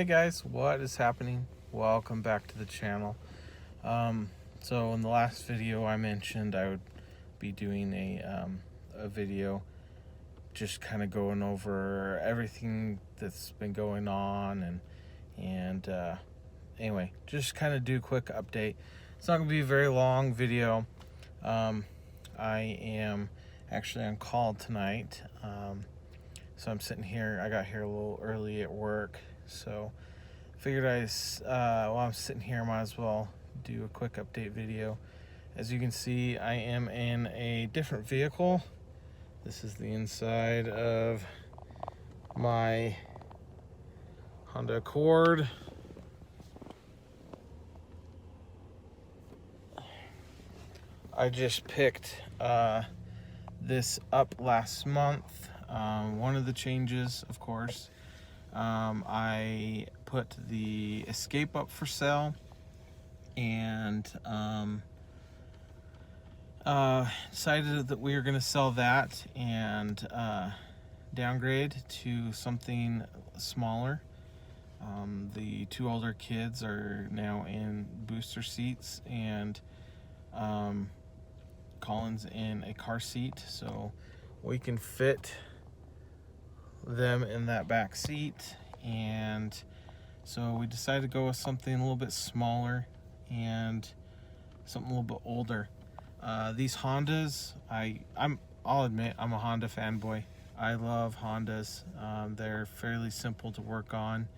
guys, what is happening? Welcome back to the channel. So in the last video I mentioned I would be doing a video just kind of going over everything that's been going on and anyway, just kind of do a quick update. It's not going to be a very long video. I am actually on call tonight. So I'm sitting here. I got here a little early at work, so figured while I'm sitting here, I might as well do a quick update video. As you can see, I am in a different vehicle. This is the inside of my Honda Accord. I just picked this up last month. One of the changes, of course, I put the Escape up for sale and decided that we were going to sell that and downgrade to something smaller. The two older kids are now in booster seats, and Colin's in a car seat, so we can fit them in that back seat. And so we decided to go with something a little bit smaller and something a little bit older. These Hondas, I'll admit I'm a Honda fanboy. I love Hondas. They're fairly simple to work on.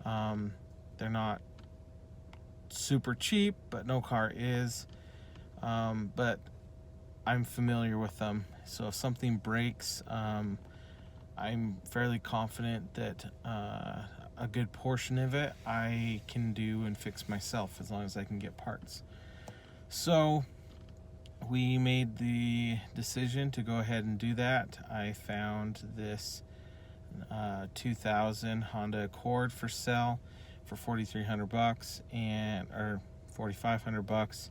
They're not super cheap, but no car is. But I'm familiar with them, so if something breaks, I'm fairly confident that a good portion of it I can do and fix myself as long as I can get parts. So we made the decision to go ahead and do that. I found this 2000 Honda Accord for sale for $4,300 or $4,500,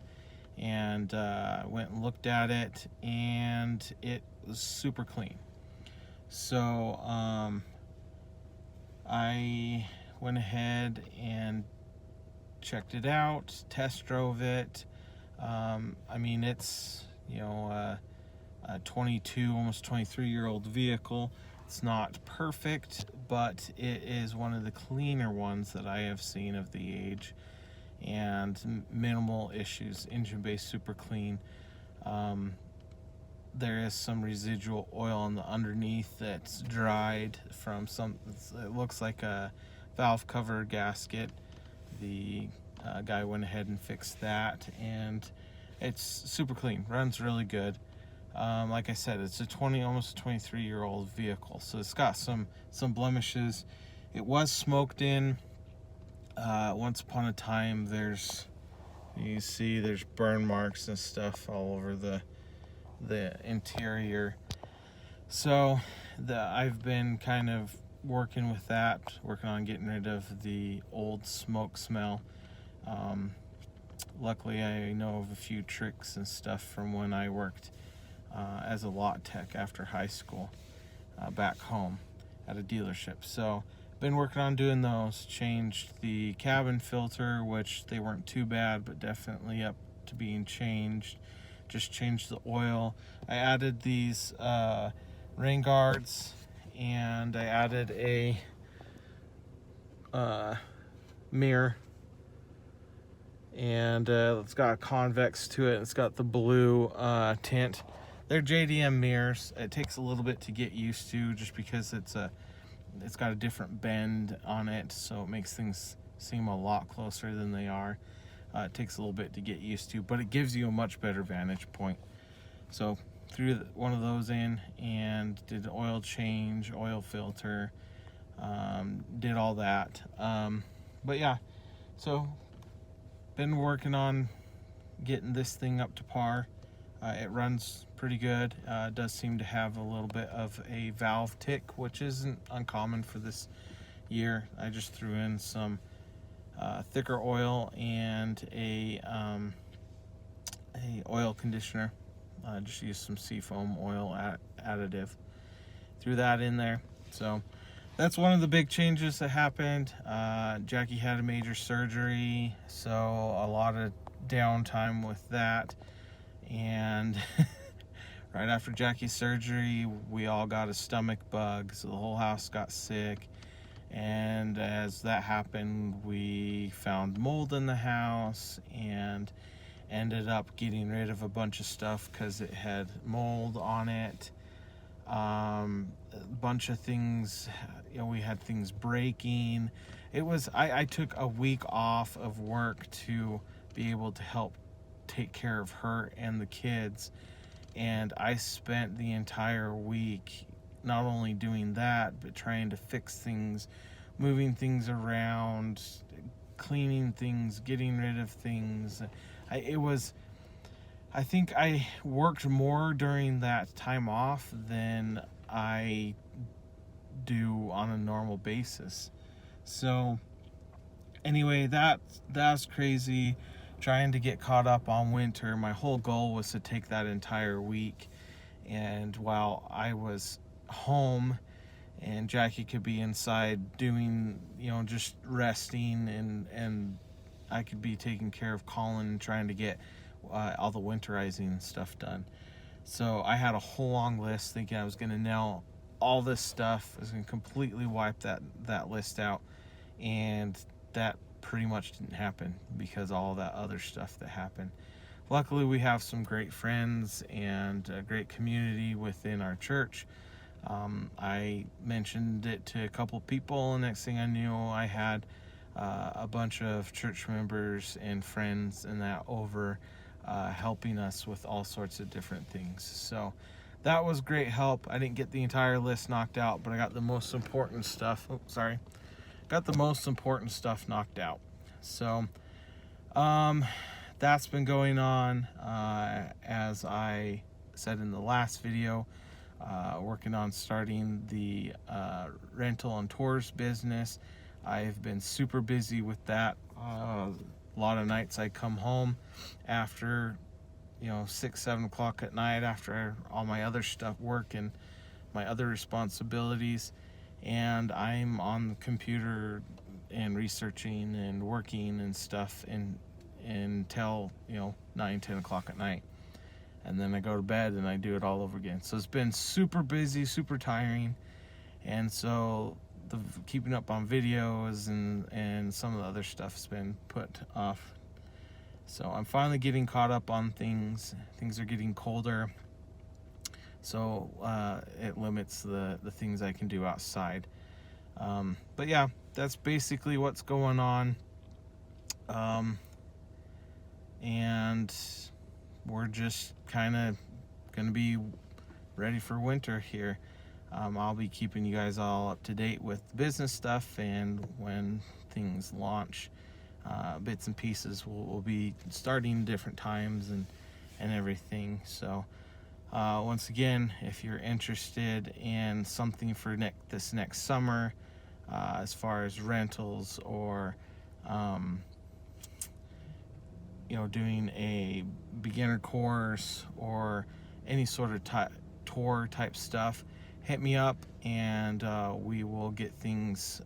and went and looked at it, and it was super clean. So I went ahead and checked it out, test drove it. I mean, it's a 22, almost 23-year-old vehicle. It's not perfect, but it is one of the cleaner ones that I have seen of the age, and minimal issues. Engine bay super clean. There is some residual oil on the underneath that's dried from it looks like a valve cover gasket. The guy went ahead and fixed that, and it's super clean, runs really good. Like I said, it's almost a 23-year-old vehicle, so it's got some blemishes. It was smoked in once upon a time. You see there's burn marks and stuff all over the interior. So I've been kind of working on getting rid of the old smoke smell. Luckily, I know of a few tricks and stuff from when I worked as a lot tech after high school back home at a dealership. So been working on doing those. Changed the cabin filter, which they weren't too bad, but definitely up to being changed. Just changed the oil. I added these rain guards, and I added a mirror, and it's got a convex to it. It's got the blue tint. They're JDM mirrors. It takes a little bit to get used to, just because it's got a different bend on it, so it makes things seem a lot closer than they are. It takes a little bit to get used to, but it gives you a much better vantage point. So threw one of those in and did an oil change, oil filter, did all that. But yeah, so been working on getting this thing up to par. It runs pretty good. It does seem to have a little bit of a valve tick, which isn't uncommon for this year. I just threw in some thicker oil and a oil conditioner. Just used some seafoam oil additive. Threw that in there. So that's one of the big changes that happened. Jackie had a major surgery, so a lot of downtime with that. And right after Jackie's surgery, we all got a stomach bug, so the whole house got sick. And as that happened, we found mold in the house and ended up getting rid of a bunch of stuff because it had mold on it. A bunch of things, we had things breaking. I took a week off of work to be able to help take care of her and the kids, and I spent the entire week not only doing that, but trying to fix things, moving things around, cleaning things, getting rid of things. I think I worked more during that time off than I do on a normal basis. So anyway, that's crazy. Trying to get caught up on winter. My whole goal was to take that entire week, and while I was home and Jackie could be inside doing, just resting, and I could be taking care of Colin and trying to get all the winterizing stuff done. So I had a whole long list, thinking I was going to nail all this stuff. I was going to completely wipe that list out, and that pretty much didn't happen because all that other stuff that happened. Luckily, we have some great friends and a great community within our church. I mentioned it to a couple people, and next thing I knew, I had a bunch of church members and friends and that over helping us with all sorts of different things. So that was great help. I didn't get the entire list knocked out, but I got the most important stuff. Got the most important stuff knocked out. So that's been going on, as I said in the last video, working on starting the rental and tours business. I've been super busy with that. A lot of nights I come home after 6-7 o'clock at night, after all my other stuff, work and my other responsibilities, and I'm on the computer and researching and working and stuff until 9-10 o'clock at night, and then I go to bed and I do it all over again. So it's been super busy, super tiring, and so the keeping up on videos and some of the other stuff's been put off. So I'm finally getting caught up on things. Things are getting colder, so it limits the things I can do outside. But yeah, that's basically what's going on. And we're just kind of going to be ready for winter here. I'll be keeping you guys all up to date with business stuff, and when things launch, bits and pieces will be starting different times and everything. So once again, if you're interested in something for this next summer, as far as rentals or doing a beginner course or any sort of tour type stuff, hit me up, and we will get things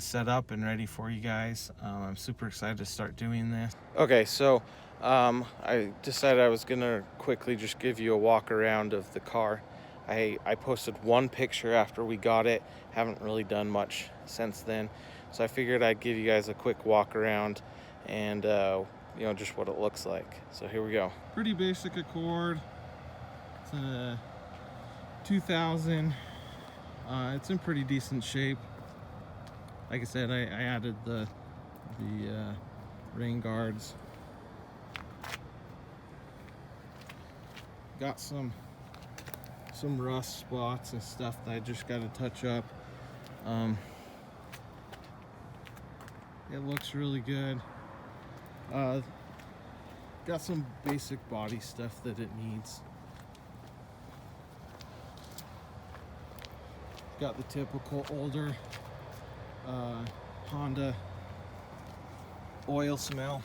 set up and ready for you guys. I'm super excited to start doing this. Okay, so I decided I was gonna quickly just give you a walk around of the car. I posted one picture after we got it. Haven't really done much since then, so I figured I'd give you guys a quick walk around and just what it looks like. So here we go. Pretty basic Accord. It's a 2000. It's in pretty decent shape. Like I said, I added the rain guards. Got some rust spots and stuff that I just got to touch up. It looks really good. Got some basic body stuff that it needs. Got the typical older Honda oil smell.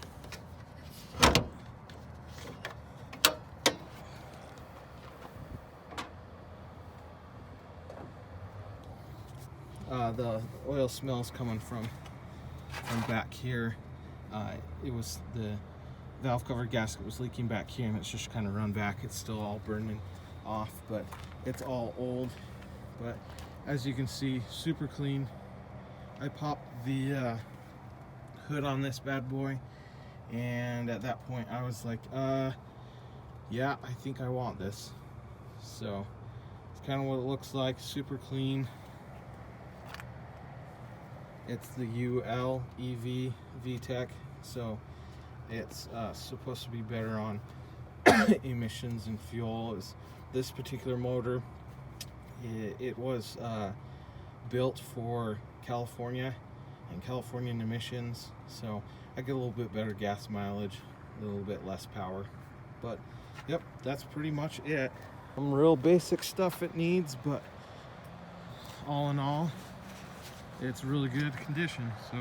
the oil smells coming from back here. It was the valve cover gasket was leaking back here, and it's just kind of run back. It's still all burning off, but it's all old. But as you can see, super clean. I popped the hood on this bad boy, and at that point I was like, yeah, I think I want this. So it's kind of what it looks like. Super clean. It's the UL EV VTEC, so it's supposed to be better on emissions and fuel. This particular motor, it was built for California and Californian emissions, so I get a little bit better gas mileage, a little bit less power. But yep, that's pretty much it. Some real basic stuff it needs, but all in all, it's really good condition. So